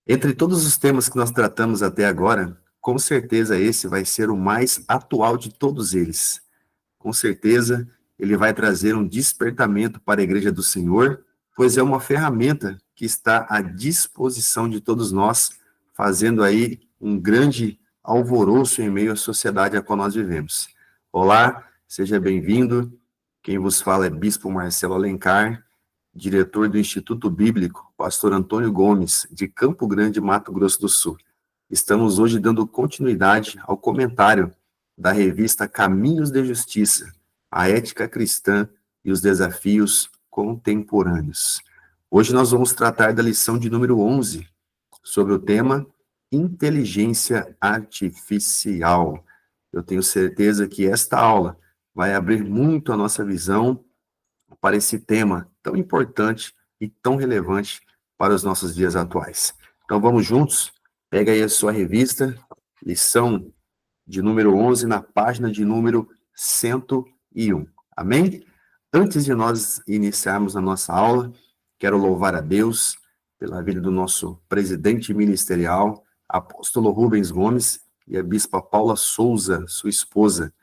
Entre todos os temas que nós tratamos até agora, com certeza esse vai ser o mais atual de todos eles. Com certeza, ele vai trazer um despertamento para a Igreja do Senhor, pois é uma ferramenta que está à disposição de todos nós, fazendo aí um grande alvoroço em meio à sociedade a qual nós vivemos. Olá, seja bem-vindo. Quem vos fala é Bispo Marcelo Alencar, diretor do Instituto Bíblico, pastor Antônio Gomes, de Campo Grande, Mato Grosso do Sul. Estamos hoje dando continuidade ao comentário da revista Caminhos de Justiça, a ética cristã e os desafios contemporâneos. Hoje nós vamos tratar da lição de número 11, sobre o tema inteligência artificial. Eu tenho certeza que esta aula vai abrir muito a nossa visão para esse tema tão importante e tão relevante para os nossos dias atuais. Então vamos juntos? Pega aí a sua revista, lição de número 11, na página de número 101. Amém? Antes de nós iniciarmos a nossa aula, quero louvar a Deus pela vida do nosso presidente ministerial, apóstolo Rubens Gomes, e a bispa Paula Souza, sua esposa,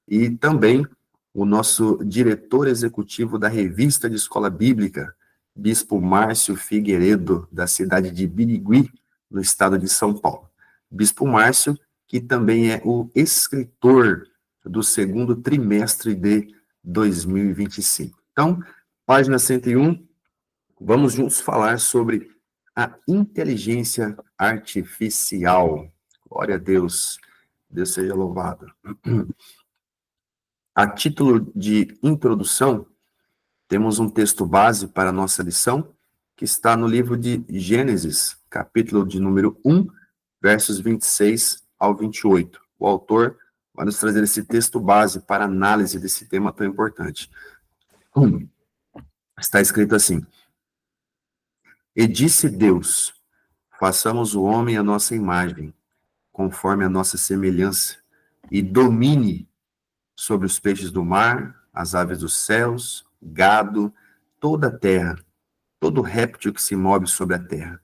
e também o nosso diretor executivo da revista de escola bíblica, bispo Márcio Figueiredo, da cidade de Birigui, no estado de São Paulo. Bispo Márcio, que também é o escritor do segundo trimestre de 2025. Então, página 101, vamos juntos falar sobre a inteligência artificial. Glória a Deus, Deus seja louvado. A título de introdução, temos um texto base para a nossa lição, que está no livro de Gênesis, capítulo de número 1, versos 26 ao 28. O autor vai nos trazer esse texto base para análise desse tema tão importante. Está escrito assim: E disse Deus, façamos o homem à nossa imagem, conforme a nossa semelhança, e domine sobre os peixes do mar, as aves dos céus, gado, toda a terra, todo réptil que se move sobre a terra.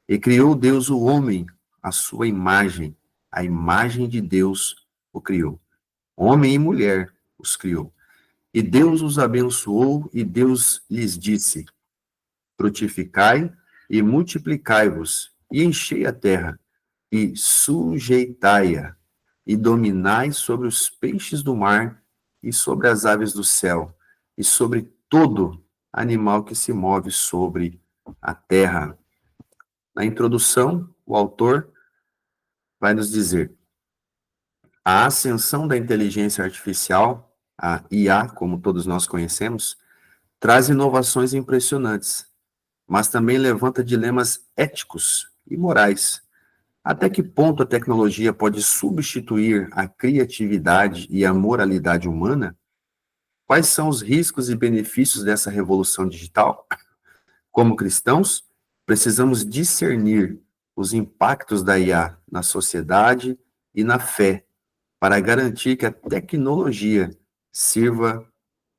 E criou Deus o homem, à sua imagem, a imagem de Deus o criou. Homem e mulher os criou. E Deus os abençoou, e Deus lhes disse: frutificai e multiplicai-vos, e enchei a terra, e sujeitai-a, e dominai sobre os peixes do mar, e sobre as aves do céu, e sobre todo animal que se move sobre a terra. Na introdução, o autor vai nos dizer: a ascensão da inteligência artificial, a IA, como todos nós conhecemos, traz inovações impressionantes, mas também levanta dilemas éticos e morais. Até que ponto a tecnologia pode substituir a criatividade e a moralidade humana? Quais são os riscos e benefícios dessa revolução digital? Como cristãos, precisamos discernir os impactos da IA na sociedade e na fé, para garantir que a tecnologia sirva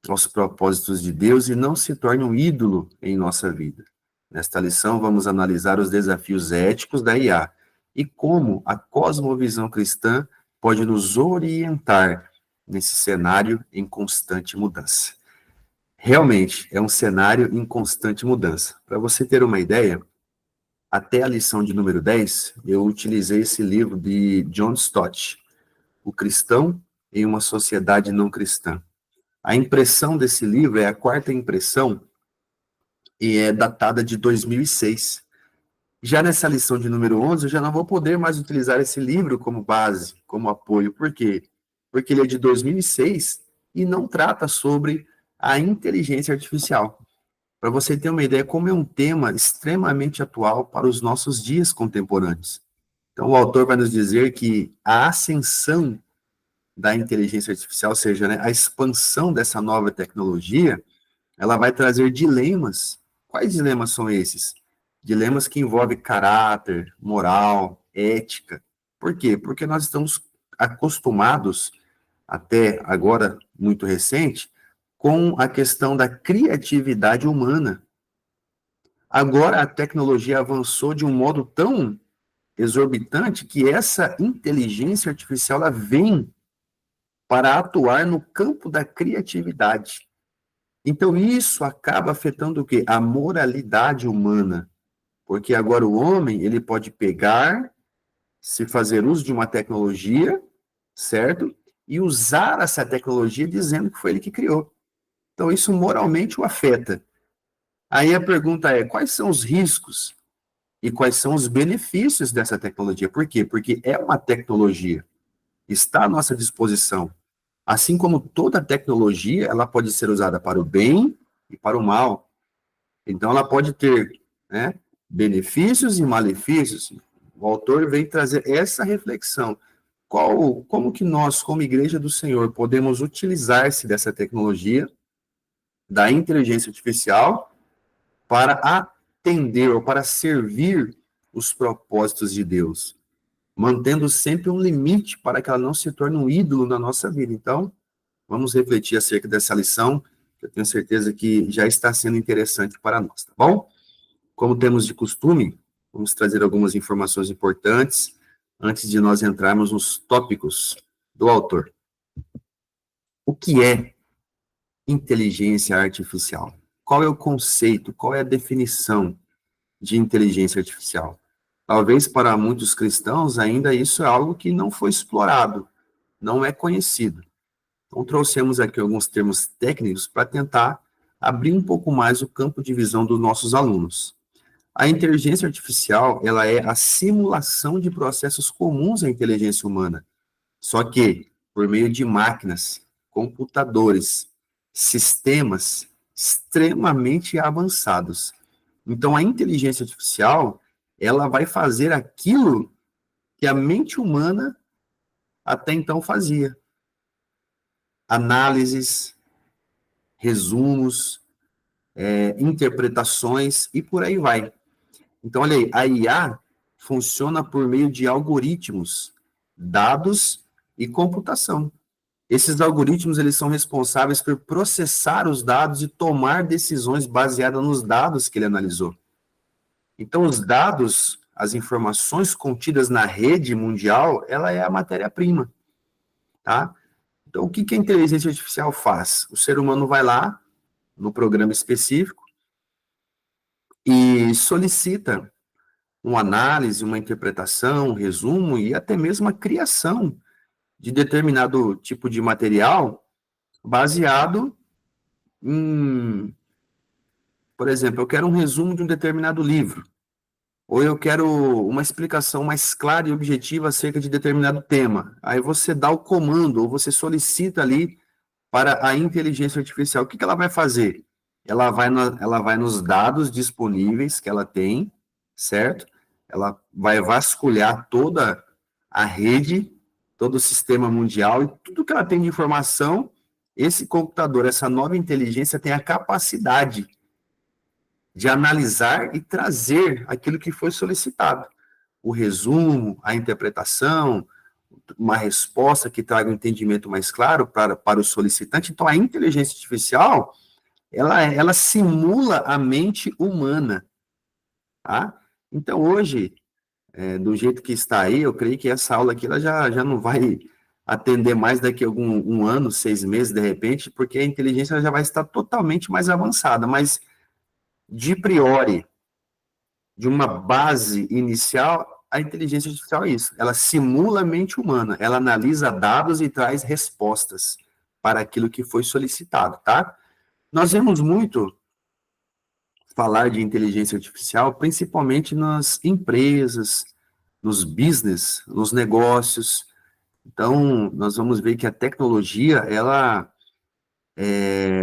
aos propósitos de Deus e não se torne um ídolo em nossa vida. Nesta lição, vamos analisar os desafios éticos da IA e como a cosmovisão cristã pode nos orientar nesse cenário em constante mudança. Realmente, é um cenário em constante mudança. Para você ter uma ideia, até a lição de número 10, eu utilizei esse livro de John Stott, O Cristão em uma Sociedade Não Cristã. A impressão desse livro é a quarta impressão e é datada de 2006. Já nessa lição de número 11, eu já não vou poder mais utilizar esse livro como base, como apoio. Por quê? Porque ele é de 2006 e não trata sobre a inteligência artificial. Para você ter uma ideia, como é um tema extremamente atual para os nossos dias contemporâneos. Então, o autor vai nos dizer que a ascensão da inteligência artificial, ou seja, né, a expansão dessa nova tecnologia, ela vai trazer dilemas. Quais dilemas são esses? Dilemas que envolvem caráter, moral, ética. Por quê? Porque nós estamos acostumados, até agora muito recente, com a questão da criatividade humana. Agora a tecnologia avançou de um modo tão exorbitante que essa inteligência artificial ela vem para atuar no campo da criatividade. Então isso acaba afetando o quê? A moralidade humana, porque agora o homem ele pode pegar, se fazer uso de uma tecnologia, certo? E usar essa tecnologia dizendo que foi ele que criou. Então isso moralmente o afeta. Aí a pergunta é, quais são os riscos e quais são os benefícios dessa tecnologia? Por quê? Porque é uma tecnologia, está à nossa disposição. Assim como toda tecnologia, ela pode ser usada para o bem e para o mal. Então, ela pode ter, né, benefícios e malefícios. O autor vem trazer essa reflexão. Como que nós, como Igreja do Senhor, podemos utilizar-se dessa tecnologia, da inteligência artificial, para atender ou para servir os propósitos de Deus, mantendo sempre um limite para que ela não se torne um ídolo na nossa vida. Então, vamos refletir acerca dessa lição, que eu tenho certeza que já está sendo interessante para nós, tá bom? Como temos de costume, vamos trazer algumas informações importantes antes de nós entrarmos nos tópicos do autor. O que é inteligência artificial? Qual é o conceito, qual é a definição de inteligência artificial? Talvez para muitos cristãos ainda isso é algo que não foi explorado, não é conhecido. Então, trouxemos aqui alguns termos técnicos para tentar abrir um pouco mais o campo de visão dos nossos alunos. A inteligência artificial, ela é a simulação de processos comuns à inteligência humana, só que por meio de máquinas, computadores, sistemas extremamente avançados. Então, a inteligência artificial, ela vai fazer aquilo que a mente humana até então fazia. Análises, resumos, interpretações e por aí vai. Então, olha aí, a IA funciona por meio de algoritmos, dados e computação. Esses algoritmos, eles são responsáveis por processar os dados e tomar decisões baseadas nos dados que ele analisou. Então, os dados, as informações contidas na rede mundial, ela é a matéria-prima, tá? Então, o que a inteligência artificial faz? O ser humano vai lá, no programa específico, e solicita uma análise, uma interpretação, um resumo e até mesmo a criação de determinado tipo de material baseado em, por exemplo, eu quero um resumo de um determinado livro, ou eu quero uma explicação mais clara e objetiva acerca de determinado tema. Aí você dá o comando, ou você solicita ali para a inteligência artificial. O que ela vai fazer? Ela vai nos dados disponíveis que ela tem, certo? Ela vai vasculhar toda a rede, todo o sistema mundial e tudo que ela tem de informação, esse computador, essa nova inteligência tem a capacidade de analisar e trazer aquilo que foi solicitado. O resumo, a interpretação, uma resposta que traga um entendimento mais claro para o solicitante. Então, a inteligência artificial, ela simula a mente humana, tá? Então, hoje, do jeito que está aí, eu creio que essa aula aqui, ela já não vai atender mais daqui a um ano, 6 meses, de repente, porque a inteligência já vai estar totalmente mais avançada, mas, de priori, de uma base inicial, a inteligência artificial é isso. Ela simula a mente humana, ela analisa dados e traz respostas para aquilo que foi solicitado, tá? Nós vemos muito falar de inteligência artificial, principalmente nas empresas, nos business, nos negócios. Então, nós vamos ver que a tecnologia, ela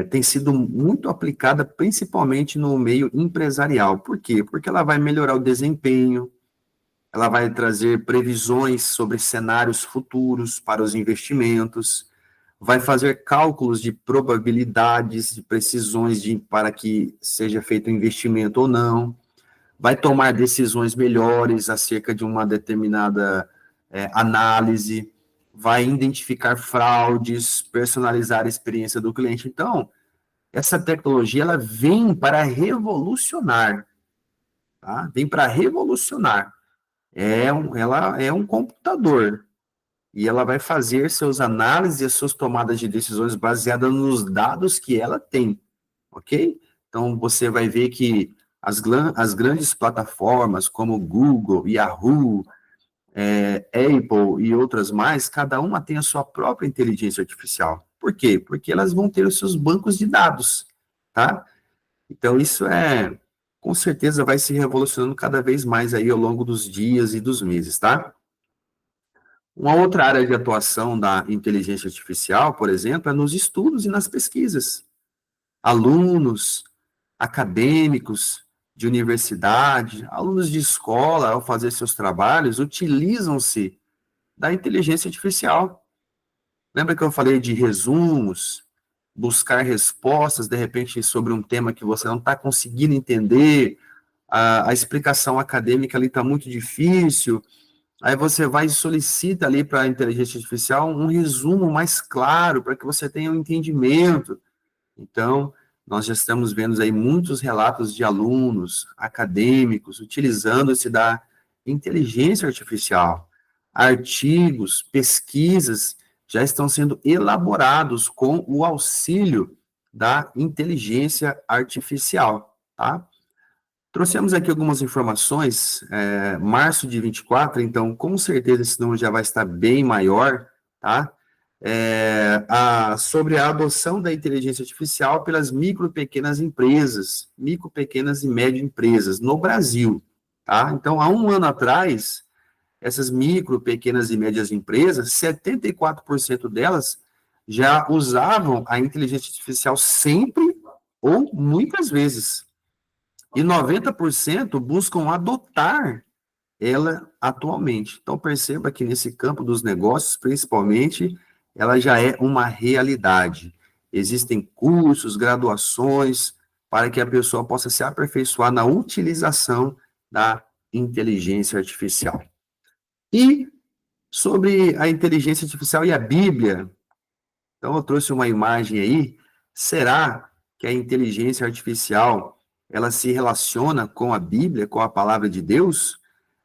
tem sido muito aplicada principalmente no meio empresarial. Por quê? Porque ela vai melhorar o desempenho, ela vai trazer previsões sobre cenários futuros para os investimentos, vai fazer cálculos de probabilidades, de precisões para que seja feito o investimento ou não, vai tomar decisões melhores acerca de uma determinada análise, vai identificar fraudes, personalizar a experiência do cliente. Então, essa tecnologia ela vem para revolucionar. tá? Vem para revolucionar. Ela é um computador, e ela vai fazer suas análises e suas tomadas de decisões baseadas nos dados que ela tem, ok? Então, você vai ver que as grandes plataformas, como Google, Yahoo, Apple e outras mais, cada uma tem a sua própria inteligência artificial. Por quê? Porque elas vão ter os seus bancos de dados, tá? Então, isso com certeza, vai se revolucionando cada vez mais aí ao longo dos dias e dos meses, tá? Uma outra área de atuação da inteligência artificial, por exemplo, é nos estudos e nas pesquisas. Alunos, acadêmicos de universidade, alunos de escola, ao fazer seus trabalhos, utilizam-se da inteligência artificial. Lembra que eu falei de resumos, buscar respostas, de repente, sobre um tema que você não está conseguindo entender, a explicação acadêmica ali está muito difícil, aí você vai e solicita ali para a inteligência artificial um resumo mais claro, para que você tenha um entendimento. Então, nós já estamos vendo aí muitos relatos de alunos, acadêmicos, utilizando-se da inteligência artificial. Artigos, pesquisas já estão sendo elaborados com o auxílio da inteligência artificial, tá? Trouxemos aqui algumas informações, março de 24, então, com certeza esse número já vai estar bem maior, tá? Sobre a adoção da inteligência artificial pelas micro, pequenas empresas, micro, pequenas e médias empresas no Brasil, tá? Então, há um ano atrás, essas micro, pequenas e médias empresas, 74% delas já usavam a inteligência artificial sempre ou muitas vezes. E 90% buscam adotar ela atualmente. Então, perceba que nesse campo dos negócios, principalmente, ela já é uma realidade. Existem cursos, graduações, para que a pessoa possa se aperfeiçoar na utilização da inteligência artificial. E sobre a inteligência artificial e a Bíblia, então eu trouxe uma imagem aí. Será que a inteligência artificial, ela se relaciona com a Bíblia, com a palavra de Deus?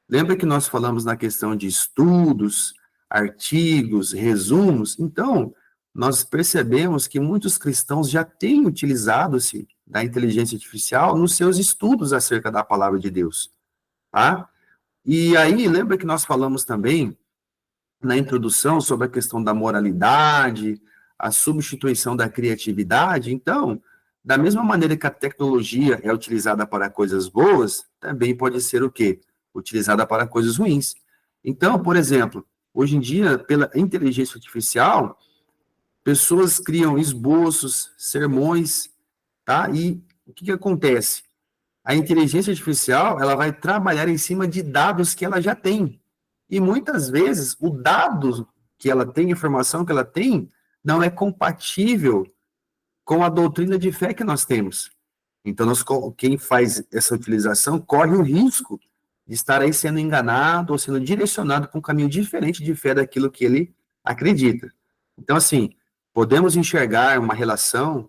Lembra que nós falamos na questão de estudos, artigos, resumos? Então, nós percebemos que muitos cristãos já têm utilizado-se da inteligência artificial nos seus estudos acerca da palavra de Deus, tá? E aí, lembra que nós falamos também na introdução sobre a questão da moralidade, a substituição da criatividade? Então, da mesma maneira que a tecnologia é utilizada para coisas boas, também pode ser o quê? Utilizada para coisas ruins. Então, por exemplo, hoje em dia, pela inteligência artificial, pessoas criam esboços, sermões, tá? E o que acontece? A inteligência artificial, ela vai trabalhar em cima de dados que ela já tem. E muitas vezes, o dado que ela tem, a informação que ela tem, não é compatível com a doutrina de fé que nós temos. Então, quem faz essa utilização corre o risco de estar aí sendo enganado ou sendo direcionado para um caminho diferente de fé daquilo que ele acredita. Então, assim, podemos enxergar uma relação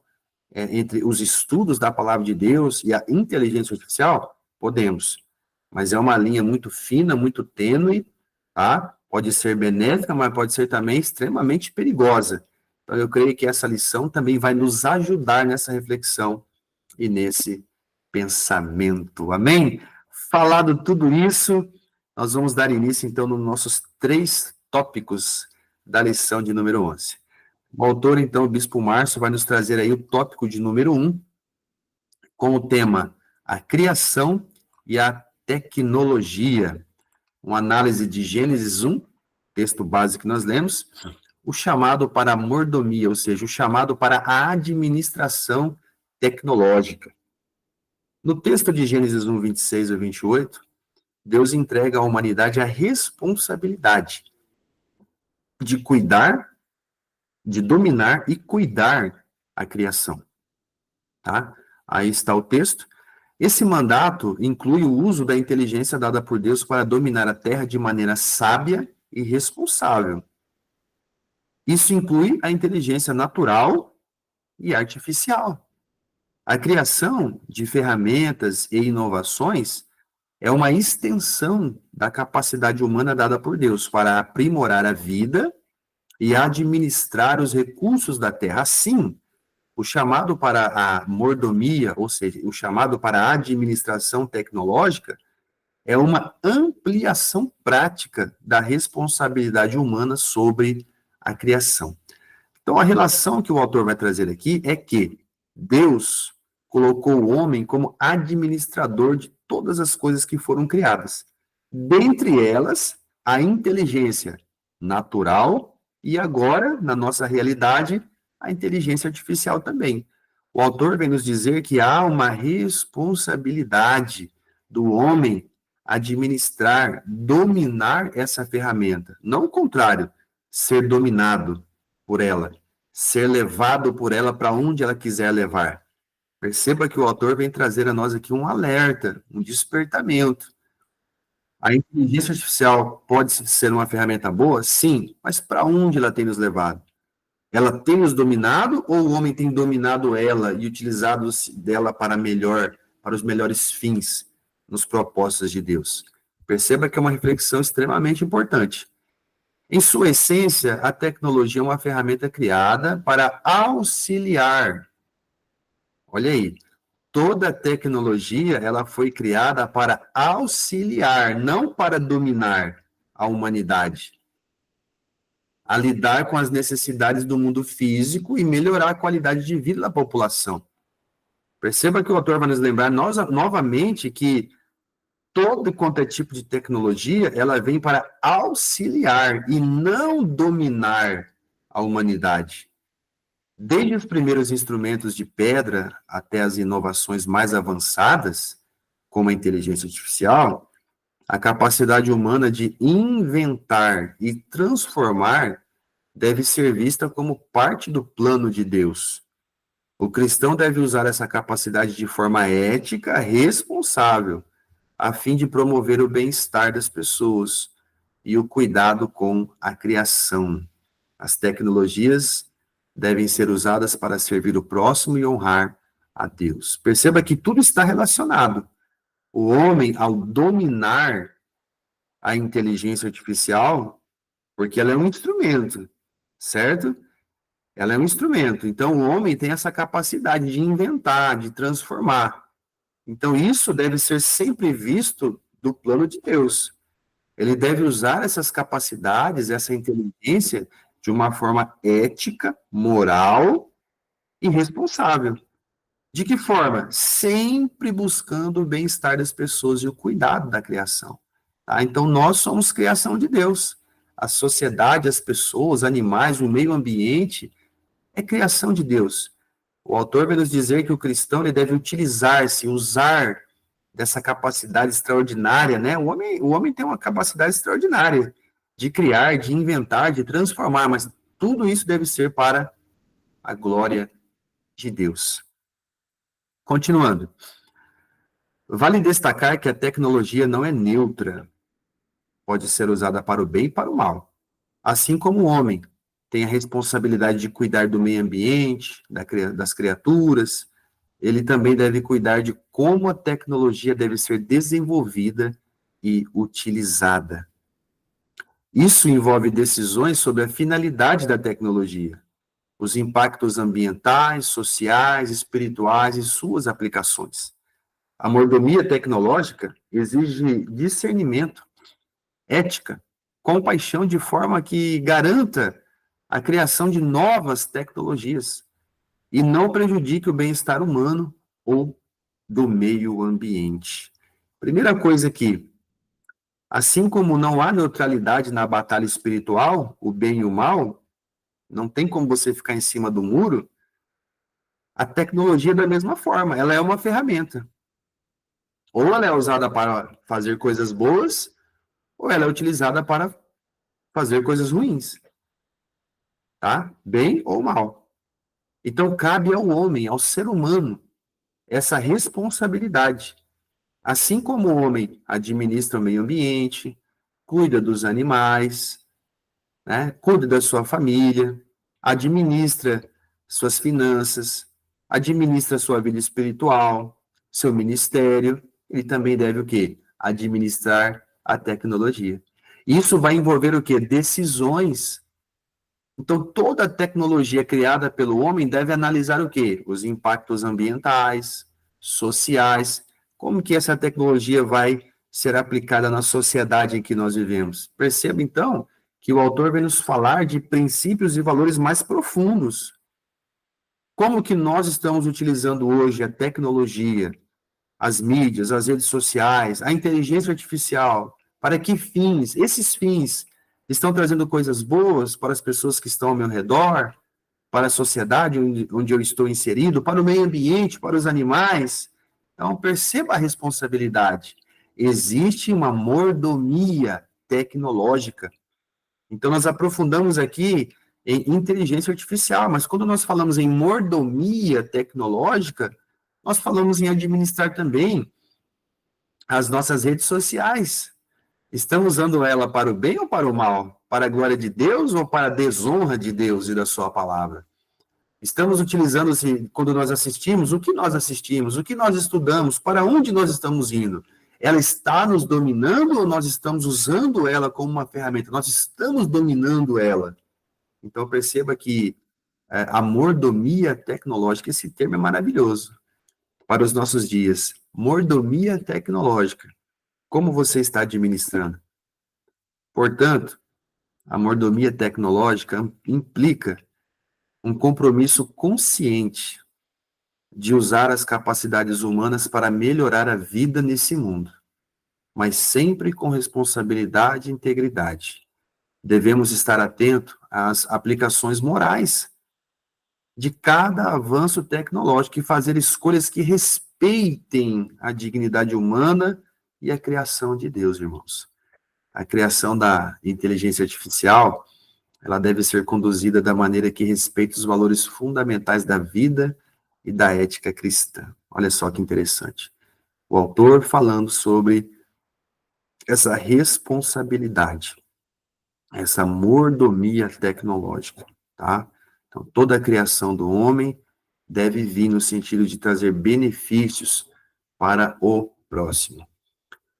entre os estudos da palavra de Deus e a inteligência artificial? Podemos. Mas é uma linha muito fina, muito tênue, tá? Pode ser benéfica, mas pode ser também extremamente perigosa. Então, eu creio que essa lição também vai nos ajudar nessa reflexão e nesse pensamento. Amém? Falado tudo isso, nós vamos dar início, então, nos nossos 3 tópicos da lição de número 11. O autor, então, o Bispo Márcio, vai nos trazer aí o tópico de número 1, com o tema a criação e a tecnologia. Uma análise de Gênesis 1, texto básico que nós lemos, o chamado para a mordomia, ou seja, o chamado para a administração tecnológica. No texto de Gênesis 1, 26 a 28, Deus entrega à humanidade a responsabilidade de cuidar, de dominar e cuidar a criação. Tá? Aí está o texto. Esse mandato inclui o uso da inteligência dada por Deus para dominar a terra de maneira sábia e responsável. Isso inclui a inteligência natural e artificial. A criação de ferramentas e inovações é uma extensão da capacidade humana dada por Deus para aprimorar a vida e administrar os recursos da terra. Assim, o chamado para a mordomia, ou seja, o chamado para a administração tecnológica, é uma ampliação prática da responsabilidade humana sobre a criação. Então, a relação que o autor vai trazer aqui é que Deus colocou o homem como administrador de todas as coisas que foram criadas. Dentre elas, a inteligência natural e agora, na nossa realidade, a inteligência artificial também. O autor vem nos dizer que há uma responsabilidade do homem administrar, dominar essa ferramenta. Não o contrário, ser dominado por ela, ser levado por ela para onde ela quiser levar. Perceba que o autor vem trazer a nós aqui um alerta, um despertamento. A inteligência artificial pode ser uma ferramenta boa? Sim, mas para onde ela tem nos levado? Ela tem nos dominado ou o homem tem dominado ela e utilizado dela para melhor, para os melhores fins nos propósitos de Deus? Perceba que é uma reflexão extremamente importante. Em sua essência, a tecnologia é uma ferramenta criada para auxiliar. Olha aí, toda tecnologia ela foi criada para auxiliar, não para dominar a humanidade, a lidar com as necessidades do mundo físico e melhorar a qualidade de vida da população. Perceba que o autor vai nos lembrar novamente que todo quanto é tipo de tecnologia, ela vem para auxiliar e não dominar a humanidade. Desde os primeiros instrumentos de pedra até as inovações mais avançadas, como a inteligência artificial, a capacidade humana de inventar e transformar deve ser vista como parte do plano de Deus. O cristão deve usar essa capacidade de forma ética, responsável, a fim de promover o bem-estar das pessoas e o cuidado com a criação. As tecnologias devem ser usadas para servir o próximo e honrar a Deus. Perceba que tudo está relacionado. O homem, ao dominar a inteligência artificial, porque ela é um instrumento, certo? Ela é um instrumento. Então, o homem tem essa capacidade de inventar, de transformar. Então, isso deve ser sempre visto do plano de Deus. Ele deve usar essas capacidades, essa inteligência, de uma forma ética, moral e responsável. De que forma? Sempre buscando o bem-estar das pessoas e o cuidado da criação. Tá? Então, nós somos criação de Deus. A sociedade, as pessoas, animais, o meio ambiente é criação de Deus. O autor vai nos dizer que o cristão ele deve utilizar-se, usar dessa capacidade extraordinária, né? O homem tem uma capacidade extraordinária de criar, de inventar, de transformar, mas tudo isso deve ser para a glória de Deus. Continuando. Vale destacar que a tecnologia não é neutra. Pode ser usada para o bem e para o mal. Assim como o homem tem a responsabilidade de cuidar do meio ambiente, das criaturas, ele também deve cuidar de como a tecnologia deve ser desenvolvida e utilizada. Isso envolve decisões sobre a finalidade da tecnologia, os impactos ambientais, sociais, espirituais e suas aplicações. A mordomia tecnológica exige discernimento, ética, compaixão de forma que garanta a criação de novas tecnologias e não prejudique o bem-estar humano ou do meio ambiente. Primeira coisa aqui, assim como não há neutralidade na batalha espiritual, o bem e o mal, não tem como você ficar em cima do muro, a tecnologia da mesma forma, ela é uma ferramenta. Ou ela é usada para fazer coisas boas, ou ela é utilizada para fazer coisas ruins. Tá? Bem ou mal. Então, cabe ao homem, ao ser humano, essa responsabilidade. Assim como o homem administra o meio ambiente, cuida dos animais, né? Cuida da sua família, administra suas finanças, administra sua vida espiritual, seu ministério, ele também deve o quê? administrar a tecnologia. Isso vai envolver o quê? Decisões. Então, toda tecnologia criada pelo homem deve analisar o quê? Os impactos ambientais, sociais, como que essa tecnologia vai ser aplicada na sociedade em que nós vivemos. Perceba, então, que o autor vem nos falar de princípios e valores mais profundos. Como que nós estamos utilizando hoje a tecnologia, as mídias, as redes sociais, a inteligência artificial, para que fins? Esses fins estão trazendo coisas boas para as pessoas que estão ao meu redor, para a sociedade onde eu estou inserido, para o meio ambiente, para os animais. Então, perceba a responsabilidade. Existe uma mordomia tecnológica. Então, nós aprofundamos aqui em inteligência artificial, mas quando nós falamos em mordomia tecnológica, nós falamos em administrar também as nossas redes sociais. Estamos usando ela para o bem ou para o mal? Para a glória de Deus ou para a desonra de Deus e da sua palavra? Estamos utilizando, quando nós assistimos, o que nós assistimos, o que nós estudamos, para onde nós estamos indo? Ela está nos dominando ou nós estamos usando ela como uma ferramenta? Nós estamos dominando ela. Então, perceba que a mordomia tecnológica, esse termo é maravilhoso para os nossos dias. Mordomia tecnológica. Como você está administrando? Portanto, a mordomia tecnológica implica um compromisso consciente de usar as capacidades humanas para melhorar a vida nesse mundo, mas sempre com responsabilidade e integridade. Devemos estar atentos às aplicações morais de cada avanço tecnológico e fazer escolhas que respeitem a dignidade humana e a criação de Deus, irmãos. A criação da inteligência artificial, ela deve ser conduzida da maneira que respeite os valores fundamentais da vida e da ética cristã. Olha só que interessante. O autor falando sobre essa responsabilidade, essa mordomia tecnológica, tá? Então, toda a criação do homem deve vir no sentido de trazer benefícios para o próximo.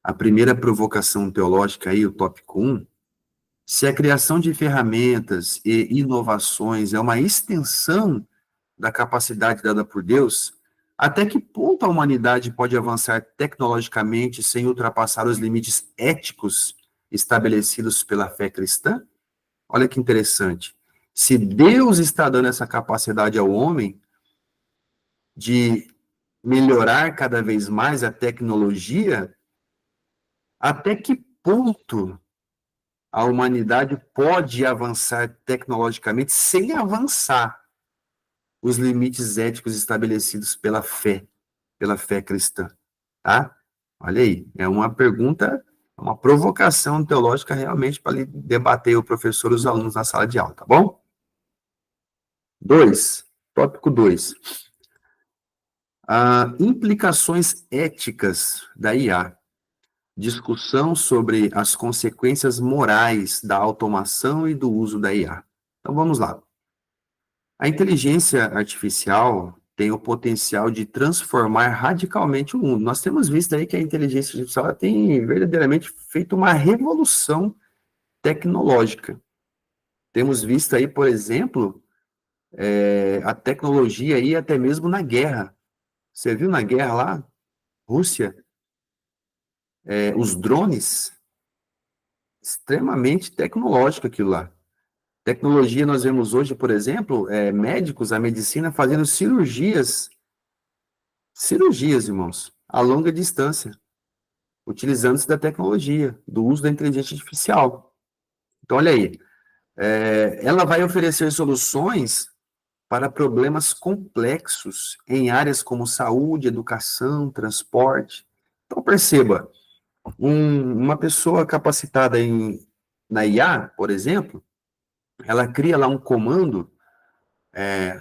A primeira provocação teológica aí, o tópico 1, se a criação de ferramentas e inovações é uma extensão da capacidade dada por Deus, até que ponto a humanidade pode avançar tecnologicamente sem ultrapassar os limites éticos estabelecidos pela fé cristã? Olha que interessante. Se Deus está dando essa capacidade ao homem de melhorar cada vez mais a tecnologia, até que ponto a humanidade pode avançar tecnologicamente sem avançar os limites éticos estabelecidos pela fé cristã, tá? Olha aí, é uma pergunta, uma provocação teológica realmente para debater o professor e os alunos na sala de aula, tá bom? 2, tópico 2. Implicações éticas da IA. Discussão sobre as consequências morais da automação e do uso da IA. Então, vamos lá. A inteligência artificial tem o potencial de transformar radicalmente o mundo. Nós temos visto aí que a inteligência artificial tem verdadeiramente feito uma revolução tecnológica. Temos visto aí, por exemplo, a tecnologia aí até mesmo na guerra. Você viu na guerra lá, Rússia, os drones, extremamente tecnológico aquilo lá. Tecnologia, nós vemos hoje, por exemplo, médicos, a medicina fazendo cirurgias, irmãos, a longa distância, utilizando-se da tecnologia, do uso da inteligência artificial. Então, olha aí, ela vai oferecer soluções para problemas complexos em áreas como saúde, educação, transporte. Então, perceba, uma pessoa capacitada na IA, por exemplo, ela cria lá um comando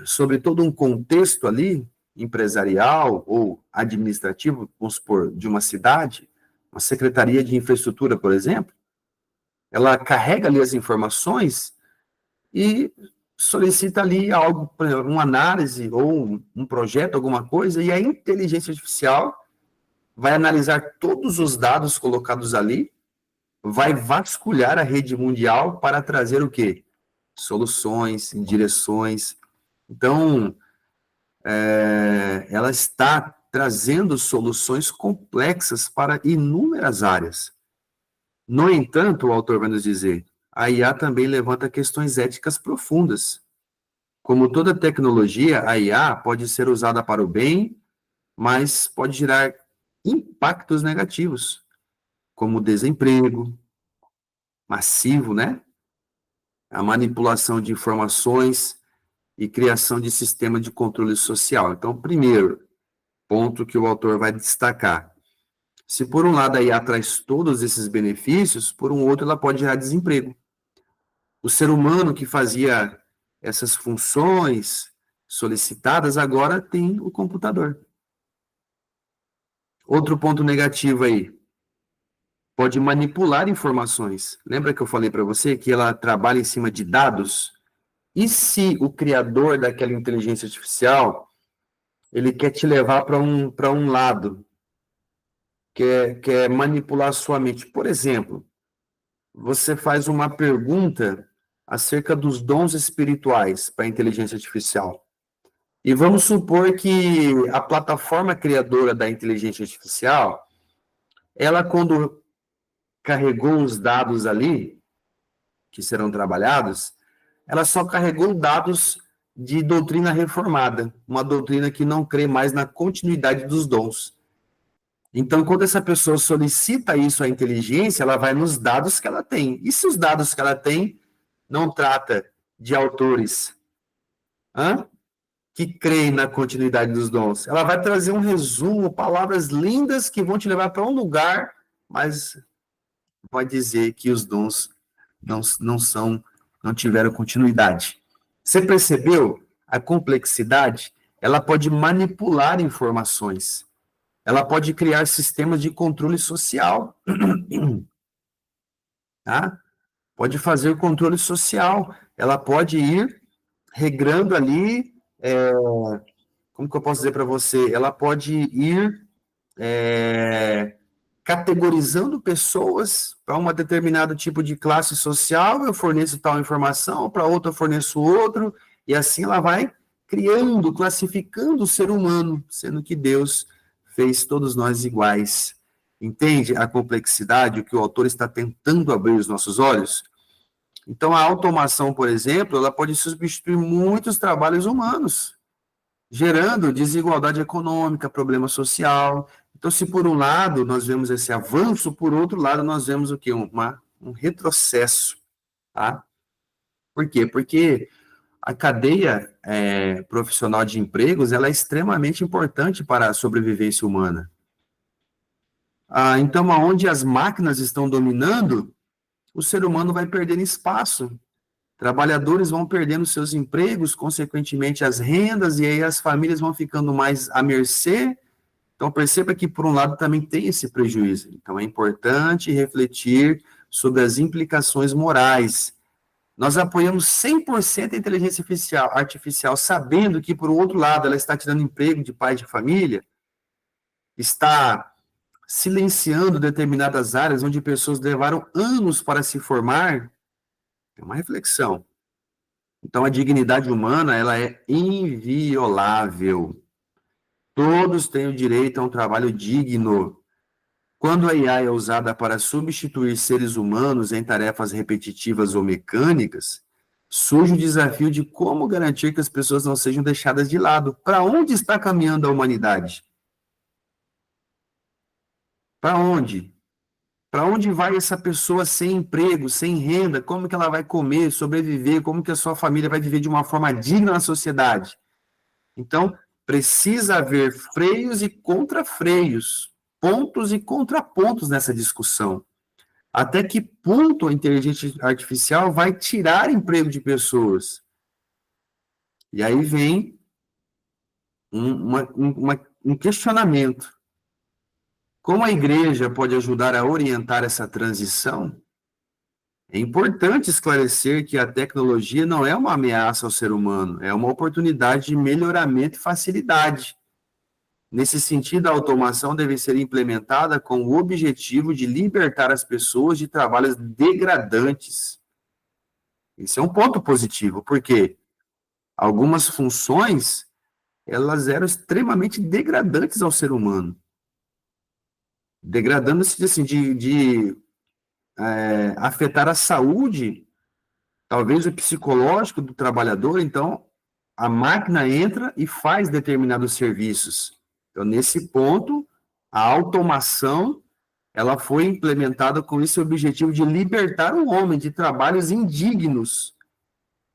sobre todo um contexto ali, empresarial ou administrativo, vamos supor, de uma cidade, uma secretaria de infraestrutura, por exemplo, ela carrega ali as informações e solicita ali algo, por exemplo, uma análise ou um projeto, alguma coisa, e a inteligência artificial vai analisar todos os dados colocados ali, vai vasculhar a rede mundial para trazer o quê? Soluções, direções. Então, ela está trazendo soluções complexas para inúmeras áreas. No entanto, o autor vai nos dizer, a IA também levanta questões éticas profundas. Como toda tecnologia, a IA pode ser usada para o bem, mas pode gerar impactos negativos, como desemprego massivo, né? A manipulação de informações e criação de sistema de controle social. Então, primeiro ponto que o autor vai destacar. Se por um lado a IA traz todos esses benefícios, por um outro ela pode gerar desemprego. O ser humano que fazia essas funções solicitadas agora tem o computador. Outro ponto negativo aí, pode manipular informações. Lembra que eu falei para você que ela trabalha em cima de dados? E se o criador daquela inteligência artificial, ele quer te levar para um lado, quer manipular a sua mente? Por exemplo, você faz uma pergunta acerca dos dons espirituais para a inteligência artificial. E vamos supor que a plataforma criadora da inteligência artificial, ela quando carregou os dados ali, que serão trabalhados, ela só carregou dados de doutrina reformada, uma doutrina que não crê mais na continuidade dos dons. Então, quando essa pessoa solicita isso à inteligência, ela vai nos dados que ela tem. E se os dados que ela tem não trata de autores que creem na continuidade dos dons? Ela vai trazer um resumo, palavras lindas que vão te levar para um lugar, mas vai dizer que os dons não tiveram continuidade. Você percebeu a complexidade? Ela pode manipular informações. Ela pode criar sistemas de controle social. Tá? Pode fazer controle social. Ela pode ir regrando ali. Como que eu posso dizer para você? Ela pode ir categorizando pessoas para um determinado tipo de classe social, eu forneço tal informação, para outra eu forneço outro, e assim ela vai criando, classificando o ser humano, sendo que Deus fez todos nós iguais. Entende a complexidade, o que o autor está tentando abrir os nossos olhos? Então, a automação, por exemplo, ela pode substituir muitos trabalhos humanos, gerando desigualdade econômica, problema social. Então, se por um lado nós vemos esse avanço, por outro lado nós vemos o quê? Um retrocesso, tá? Por quê? Porque a cadeia profissional de empregos, ela é extremamente importante para a sobrevivência humana. Então, aonde as máquinas estão dominando, o ser humano vai perdendo espaço. Trabalhadores vão perdendo seus empregos, consequentemente as rendas, e aí as famílias vão ficando mais à mercê. Então, perceba que, por um lado, também tem esse prejuízo. Então, é importante refletir sobre as implicações morais. Nós apoiamos 100% a inteligência artificial, sabendo que, por outro lado, ela está tirando emprego de pais de família, está silenciando determinadas áreas onde pessoas levaram anos para se formar. É uma reflexão. Então, a dignidade humana, ela é inviolável. Todos têm o direito a um trabalho digno. Quando a IA é usada para substituir seres humanos em tarefas repetitivas ou mecânicas, surge o desafio de como garantir que as pessoas não sejam deixadas de lado. Para onde está caminhando a humanidade? Para onde? Para onde vai essa pessoa sem emprego, sem renda? Como que ela vai comer, sobreviver? Como que a sua família vai viver de uma forma digna na sociedade? Então, precisa haver freios e contrafreios, pontos e contrapontos nessa discussão. Até que ponto a inteligência artificial vai tirar emprego de pessoas? E aí vem um questionamento. Como a igreja pode ajudar a orientar essa transição? É importante esclarecer que a tecnologia não é uma ameaça ao ser humano, é uma oportunidade de melhoramento e facilidade. Nesse sentido, a automação deve ser implementada com o objetivo de libertar as pessoas de trabalhos degradantes. Esse é um ponto positivo, porque algumas funções, elas eram extremamente degradantes ao ser humano. Degradando-se, assim, de afetar a saúde, talvez o psicológico do trabalhador. Então, a máquina entra e faz determinados serviços. Então, nesse ponto, a automação, ela foi implementada com esse objetivo de libertar o homem de trabalhos indignos.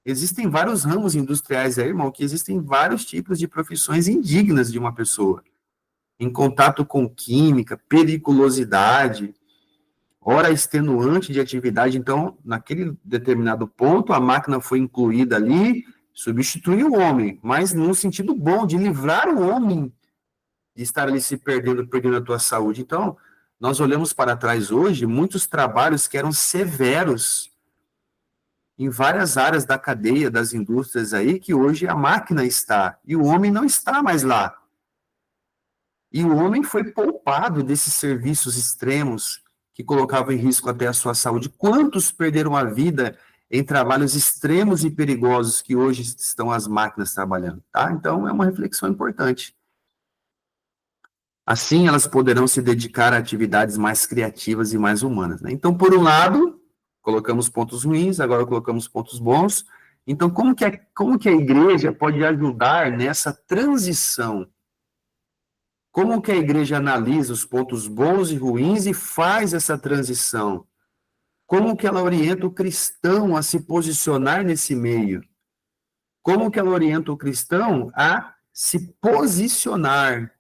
Existem vários ramos industriais aí, irmão, que existem vários tipos de profissões indignas de uma pessoa. Em contato com química, periculosidade, hora extenuante de atividade. Então, naquele determinado ponto, a máquina foi incluída ali, substituiu o homem, mas num sentido bom, de livrar o homem de estar ali se perdendo a tua saúde. Então, nós olhamos para trás hoje, muitos trabalhos que eram severos em várias áreas da cadeia, das indústrias aí, que hoje a máquina está, e o homem não está mais lá. E o homem foi poupado desses serviços extremos que colocavam em risco até a sua saúde. Quantos perderam a vida em trabalhos extremos e perigosos que hoje estão as máquinas trabalhando, tá? Então, é uma reflexão importante. Assim, elas poderão se dedicar a atividades mais criativas e mais humanas, né? Então, por um lado, colocamos pontos ruins, agora colocamos pontos bons. Então, como que a igreja pode ajudar nessa transição? Como que a igreja analisa os pontos bons e ruins e faz essa transição? Como que ela orienta o cristão a se posicionar nesse meio? Como que ela orienta o cristão a se posicionar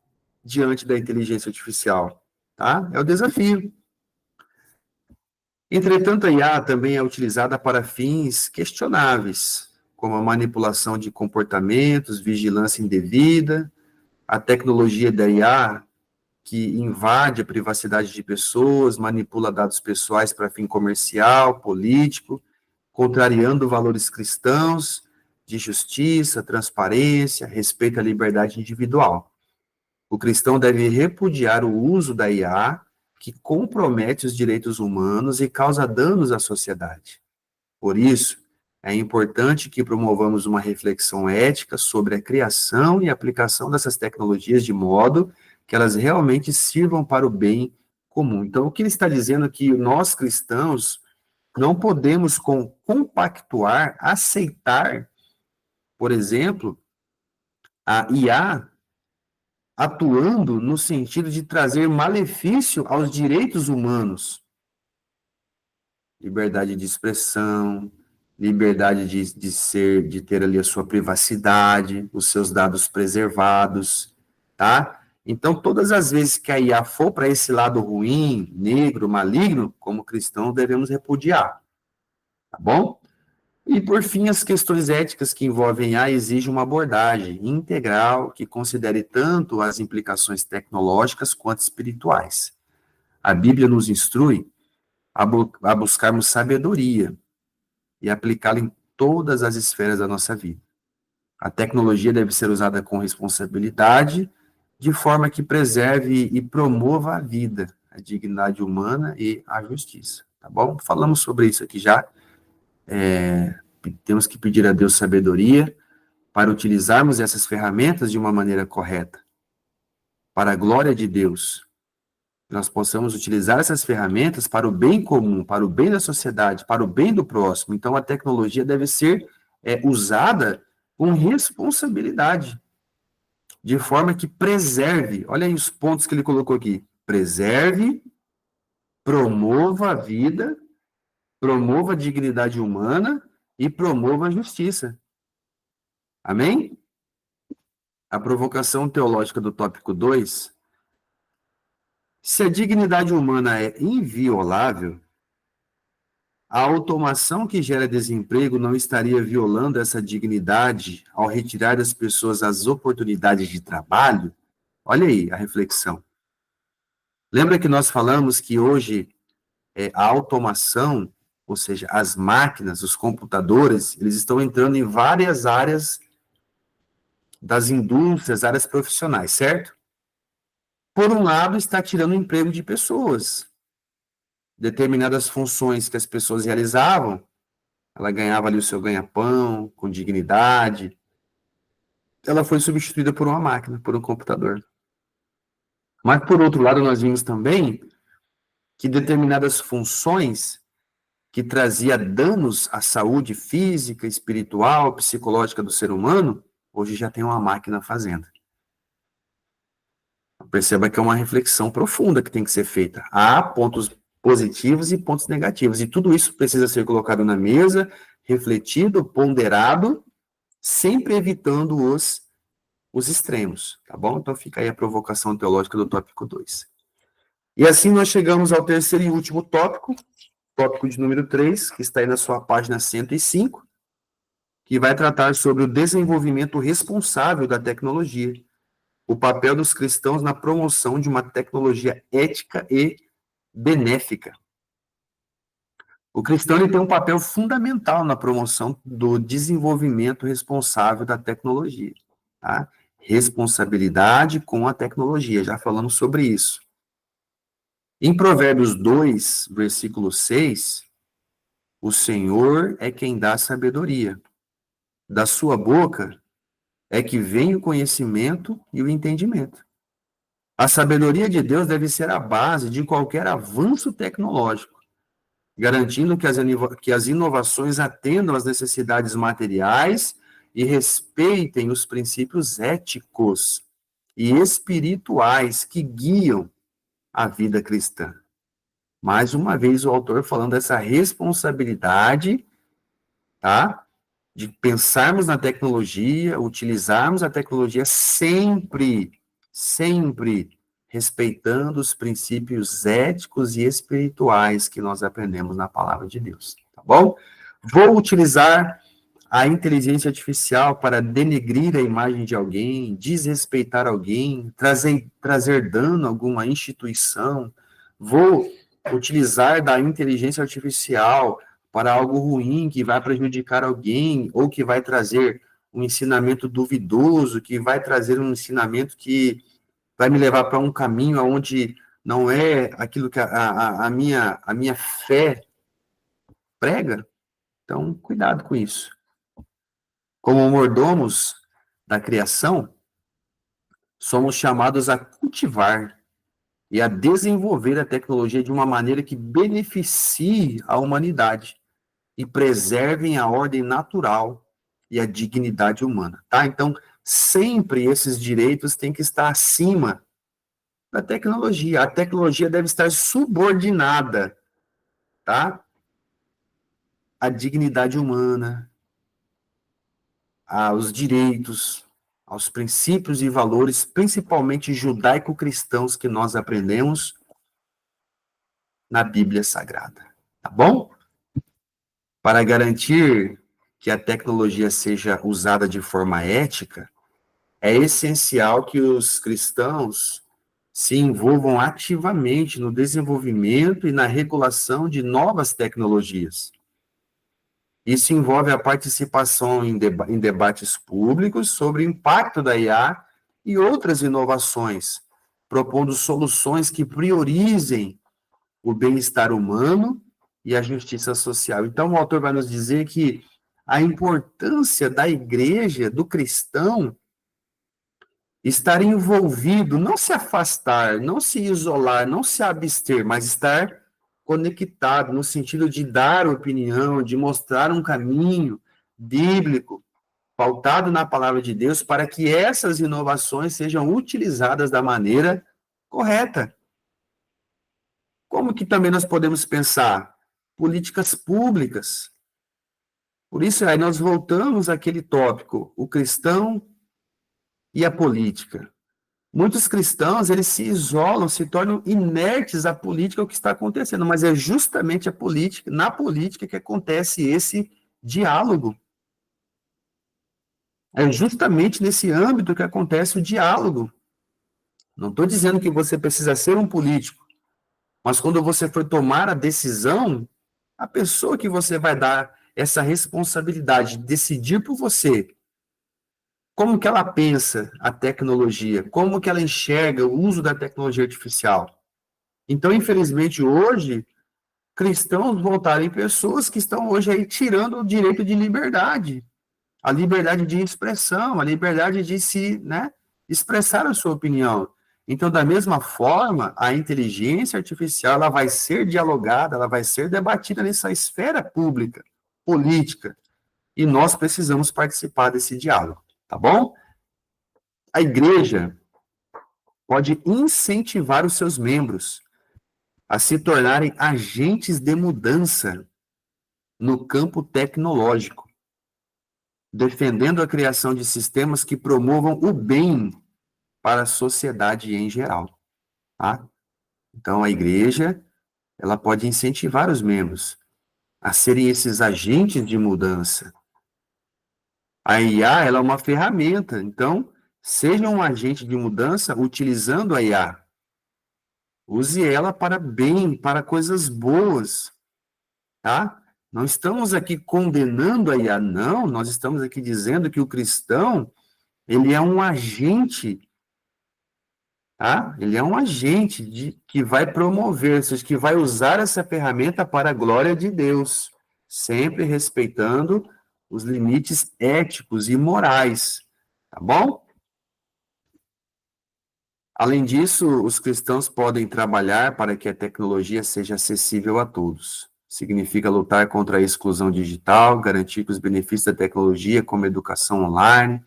diante da inteligência artificial? Tá? É o desafio. Entretanto, a IA também é utilizada para fins questionáveis, como a manipulação de comportamentos, vigilância indevida. A tecnologia da IA que invade a privacidade de pessoas, manipula dados pessoais para fim comercial, político, contrariando valores cristãos de justiça, transparência, respeito à liberdade individual. O cristão deve repudiar o uso da IA que compromete os direitos humanos e causa danos à sociedade. Por isso, é importante que promovamos uma reflexão ética sobre a criação e aplicação dessas tecnologias de modo que elas realmente sirvam para o bem comum. Então, o que ele está dizendo é que nós cristãos não podemos compactuar, aceitar, por exemplo, a IA atuando no sentido de trazer malefício aos direitos humanos. Liberdade de expressão, liberdade de ter ali a sua privacidade, os seus dados preservados, tá? Então, todas as vezes que a IA for para esse lado ruim, negro, maligno, como cristão, devemos repudiar, tá bom? E, por fim, as questões éticas que envolvem a IA exigem uma abordagem integral que considere tanto as implicações tecnológicas quanto espirituais. A Bíblia nos instrui a buscarmos sabedoria e aplicá-la em todas as esferas da nossa vida. A tecnologia deve ser usada com responsabilidade, de forma que preserve e promova a vida, a dignidade humana e a justiça, tá bom? Falamos sobre isso aqui já. Temos que pedir a Deus sabedoria para utilizarmos essas ferramentas de uma maneira correta, para a glória de Deus. Nós possamos utilizar essas ferramentas para o bem comum, para o bem da sociedade, para o bem do próximo. Então, a tecnologia deve ser usada com responsabilidade, de forma que preserve, olha aí os pontos que ele colocou aqui, preserve, promova a vida, promova a dignidade humana e promova a justiça. Amém? A provocação teológica do tópico 2, se a dignidade humana é inviolável, a automação que gera desemprego não estaria violando essa dignidade ao retirar das pessoas as oportunidades de trabalho? Olha aí a reflexão. Lembra que nós falamos que hoje a automação, ou seja, as máquinas, os computadores, eles estão entrando em várias áreas das indústrias, áreas profissionais, certo? por um lado, está tirando o emprego de pessoas. Determinadas funções que as pessoas realizavam, ela ganhava ali o seu ganha-pão, com dignidade, ela foi substituída por uma máquina, por um computador. Mas, por outro lado, nós vimos também que determinadas funções que trazia danos à saúde física, espiritual, psicológica do ser humano, hoje já tem uma máquina fazendo. Perceba que é uma reflexão profunda que tem que ser feita. Há pontos positivos e pontos negativos, e tudo isso precisa ser colocado na mesa, refletido, ponderado, sempre evitando os extremos, tá bom? Então fica aí a provocação teológica do tópico 2. E assim nós chegamos ao terceiro e último tópico de número 3, que está aí na sua página 105, que vai tratar sobre o desenvolvimento responsável da tecnologia, o papel dos cristãos na promoção de uma tecnologia ética e benéfica. O cristão ele tem um papel fundamental na promoção do desenvolvimento responsável da tecnologia, tá? Responsabilidade com a tecnologia, já falamos sobre isso. Em Provérbios 2, versículo 6, o Senhor é quem dá sabedoria. Da sua boca é que vem o conhecimento e o entendimento. A sabedoria de Deus deve ser a base de qualquer avanço tecnológico, garantindo que as inovações atendam às necessidades materiais e respeitem os princípios éticos e espirituais que guiam a vida cristã. Mais uma vez, o autor falando dessa responsabilidade, tá? De pensarmos na tecnologia, utilizarmos a tecnologia sempre respeitando os princípios éticos e espirituais que nós aprendemos na palavra de Deus, tá bom? Vou utilizar a inteligência artificial para denegrir a imagem de alguém, desrespeitar alguém, trazer dano a alguma instituição. Vou utilizar da inteligência artificial para algo ruim, que vai prejudicar alguém, ou que vai trazer um ensinamento duvidoso, que vai trazer um ensinamento que vai me levar para um caminho onde não é aquilo que a minha fé prega. Então, cuidado com isso. Como mordomos da criação, somos chamados a cultivar e a desenvolver a tecnologia de uma maneira que beneficie a humanidade e preservem a ordem natural e a dignidade humana, tá? Então, sempre esses direitos têm que estar acima da tecnologia. A tecnologia deve estar subordinada, tá? À dignidade humana, aos direitos, aos princípios e valores, principalmente judaico-cristãos, que nós aprendemos na Bíblia Sagrada, tá bom? Para garantir que a tecnologia seja usada de forma ética, é essencial que os cristãos se envolvam ativamente no desenvolvimento e na regulação de novas tecnologias. Isso envolve a participação em debates públicos sobre o impacto da IA e outras inovações, propondo soluções que priorizem o bem-estar humano e a justiça social. Então, o autor vai nos dizer que a importância da igreja, do cristão, estar envolvido, não se afastar, não se isolar, não se abster, mas estar conectado, no sentido de dar opinião, de mostrar um caminho bíblico, pautado na palavra de Deus, para que essas inovações sejam utilizadas da maneira correta. Como que também nós podemos pensar? Políticas públicas. Por isso, aí nós voltamos àquele tópico, o cristão e a política. Muitos cristãos, eles se isolam, se tornam inertes à política, o que está acontecendo, mas é justamente na política que acontece esse diálogo. É justamente nesse âmbito que acontece o diálogo. Não estou dizendo que você precisa ser um político, mas quando você for tomar a decisão, a pessoa que você vai dar essa responsabilidade de decidir por você, Como que ela pensa a tecnologia? Como que ela enxerga o uso da tecnologia artificial? Então, infelizmente, hoje, cristãos voltaram em pessoas que estão hoje aí tirando o direito de liberdade, a liberdade de expressão, a liberdade de se, né, expressar a sua opinião. Então, da mesma forma, a inteligência artificial ela vai ser dialogada, ela vai ser debatida nessa esfera pública, política, e nós precisamos participar desse diálogo, tá bom? A igreja pode incentivar os seus membros a se tornarem agentes de mudança no campo tecnológico, defendendo a criação de sistemas que promovam o bem para a sociedade em geral, tá? Então, a igreja, ela pode incentivar os membros a serem esses agentes de mudança. A IA, ela é uma ferramenta, então, seja um agente de mudança utilizando a IA. Use ela para bem, para coisas boas, tá? Não estamos aqui condenando a IA, não, nós estamos aqui dizendo que o cristão, ele é um agente, tá? Ele é um agente que vai promover, ou seja, que vai usar essa ferramenta para a glória de Deus, sempre respeitando os limites éticos e morais, tá bom? Além disso, os cristãos podem trabalhar para que a tecnologia seja acessível a todos. Significa lutar contra a exclusão digital, garantir que os benefícios da tecnologia, como educação online,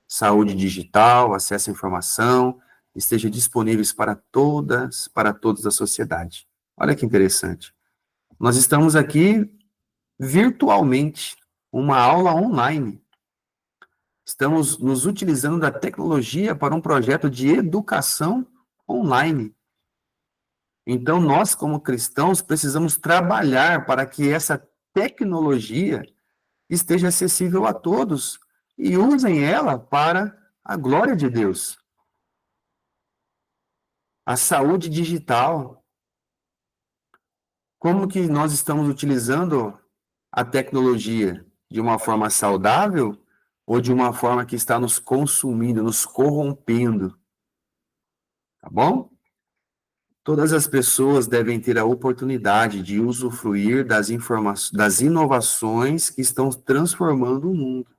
saúde digital, acesso à informação, estejam disponíveis para todos da sociedade. Olha que interessante. Nós estamos aqui virtualmente, uma aula online. Estamos nos utilizando da tecnologia para um projeto de educação online. Então, nós, como cristãos, precisamos trabalhar para que essa tecnologia esteja acessível a todos e usem ela para a glória de Deus. A saúde digital. Como que nós estamos utilizando a tecnologia? De uma forma saudável ou de uma forma que está nos consumindo, nos corrompendo? Tá bom? Todas as pessoas devem ter a oportunidade de usufruir das inovações que estão transformando o mundo.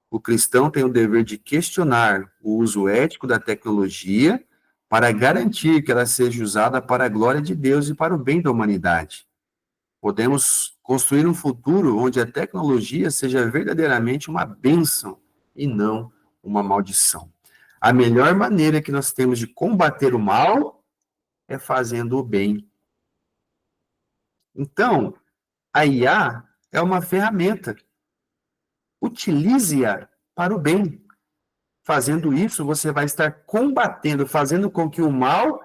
O cristão tem o dever de questionar o uso ético da tecnologia para garantir que ela seja usada para a glória de Deus e para o bem da humanidade. Podemos construir um futuro onde a tecnologia seja verdadeiramente uma bênção e não uma maldição. A melhor maneira que nós temos de combater o mal é fazendo o bem. Então, a IA é uma ferramenta. Utilize-a para o bem. Fazendo isso, você vai estar combatendo, fazendo com que o mal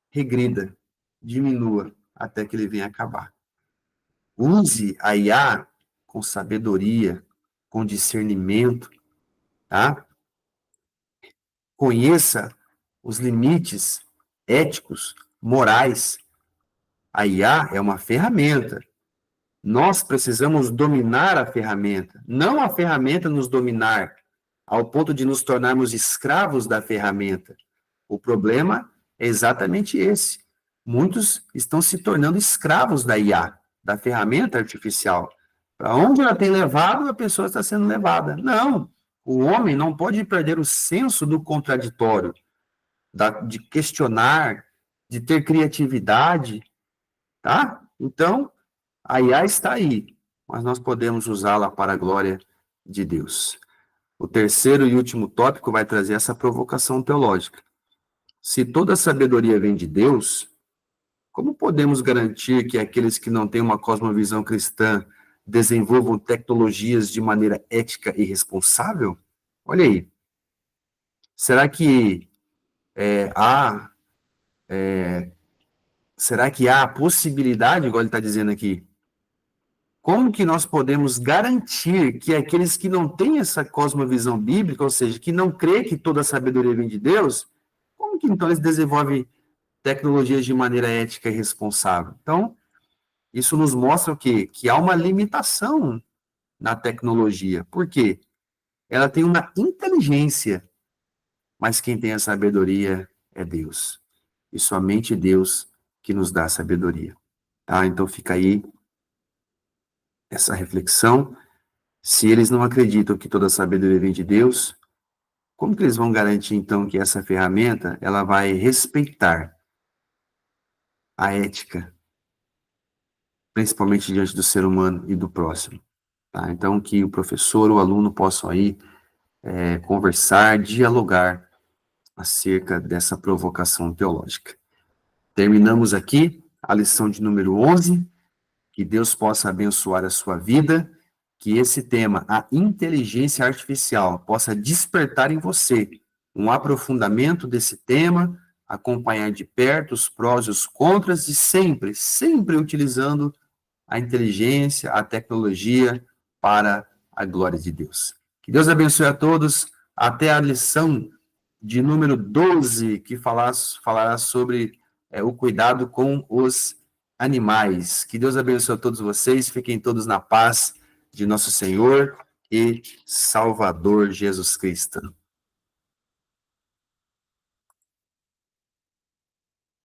regrida, diminua, até que ele venha acabar. Use a IA com sabedoria, com discernimento, tá? Conheça os limites éticos, morais. A IA é uma ferramenta. Nós precisamos dominar a ferramenta, não a ferramenta nos dominar, ao ponto de nos tornarmos escravos da ferramenta. O problema é exatamente esse. Muitos estão se tornando escravos da IA, da ferramenta artificial. Para onde ela tem levado, a pessoa está sendo levada. Não, o homem não pode perder o senso do contraditório, de questionar, de ter criatividade, tá? Então, a IA está aí, mas nós podemos usá-la para a glória de Deus. O terceiro e último tópico vai trazer essa provocação teológica. Se toda sabedoria vem de Deus, como podemos garantir que aqueles que não têm uma cosmovisão cristã desenvolvam tecnologias de maneira ética e responsável? Olha aí. Será que há a possibilidade, igual ele está dizendo aqui, como que nós podemos garantir que aqueles que não têm essa cosmovisão bíblica, ou seja, que não crê que toda a sabedoria vem de Deus, como que então eles desenvolvem tecnologias de maneira ética e responsável? Então, isso nos mostra o quê? Que há uma limitação na tecnologia. Por quê? ela tem uma inteligência, mas quem tem a sabedoria é Deus. E somente Deus que nos dá sabedoria. Tá? Então fica aí essa reflexão. Se eles não acreditam que toda sabedoria vem de Deus, como que eles vão garantir, então, que essa ferramenta ela vai respeitar a ética, principalmente diante do ser humano e do próximo? Tá? Então, que o professor ou o aluno possam aí conversar, dialogar acerca dessa provocação teológica. Terminamos aqui a lição de número 11. Que Deus possa abençoar a sua vida, que esse tema, a inteligência artificial, possa despertar em você um aprofundamento desse tema, acompanhar de perto os prós e os contras e sempre utilizando a inteligência, a tecnologia para a glória de Deus. Que Deus abençoe a todos. Até a lição de número 12, que falará sobre o cuidado com os animais. Que Deus abençoe a todos vocês. Fiquem todos na paz de nosso Senhor e Salvador Jesus Cristo.